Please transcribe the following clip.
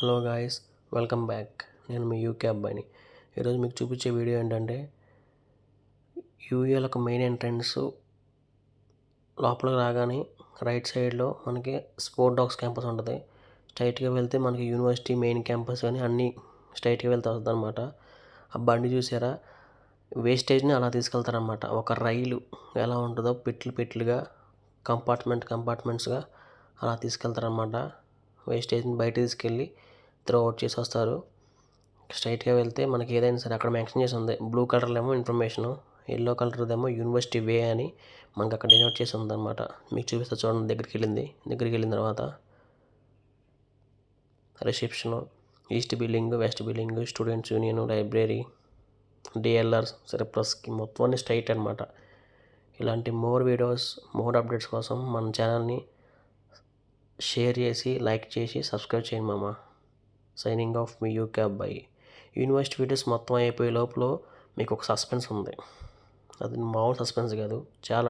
Hello guys, welcome back. నేను మీ UK అబ్బాయిని. ఈరోజు మీకు చూపించే వీడియో ఏంటంటే యూఏలకు మెయిన్ ఎంట్రన్స్ లోపలికి రాగానే రైట్ సైడ్లో మనకి స్పోర్ట్ డాగ్స్ క్యాంపస్ ఉంటుంది. స్ట్రైట్గా వెళ్తే మనకి యూనివర్సిటీ మెయిన్ క్యాంపస్ కానీ అన్నీ స్ట్రైట్గా వెళ్తే వస్తుంది అనమాట. ఆ బండి చూసారా, వేస్టేజ్ని అలా తీసుకెళ్తారనమాట. ఒక రైలు ఎలా ఉంటుందో పెట్లుగా కంపార్ట్మెంట్స్గా అలా తీసుకెళ్తారనమాట. వేస్టేజ్ని బయట తీసుకెళ్ళి త్రో అవుట్ చేసి వస్తారు. స్ట్రైట్గా వెళ్తే మనకి ఏదైనా సరే అక్కడ మెన్షన్ చేసి ఉంది. బ్లూ కలర్లో ఏమో ఇన్ఫర్మేషను, ఎల్లో కలర్దేమో యూనివర్సిటీ వే అని మనకు అక్కడ డినోట్ చేసి ఉందన్నమాట. మీకు చూపిస్తా చూడండి. దగ్గరికి వెళ్ళిన తర్వాత reception, east building, west building, students union, library, DLR, సర్ప్లస్కి మొత్తం అన్ని స్ట్రైట్ అనమాట. ఇలాంటి మోర్ వీడియోస్, మోర్ అప్డేట్స్ కోసం మన ఛానల్ని షేర్ చేసి, లైక్ చేసి, సబ్స్క్రైబ్ చేయండి మామ. సైనింగ్ ఆఫ్ మీ యూకే అబ్బాయి. యూనివర్సిటీ వీడియోస్ మొత్తం అయిపోయే లోపల మీకు ఒక సస్పెన్స్ ఉంది. అది మామూలు సస్పెన్స్ కాదు, చాలా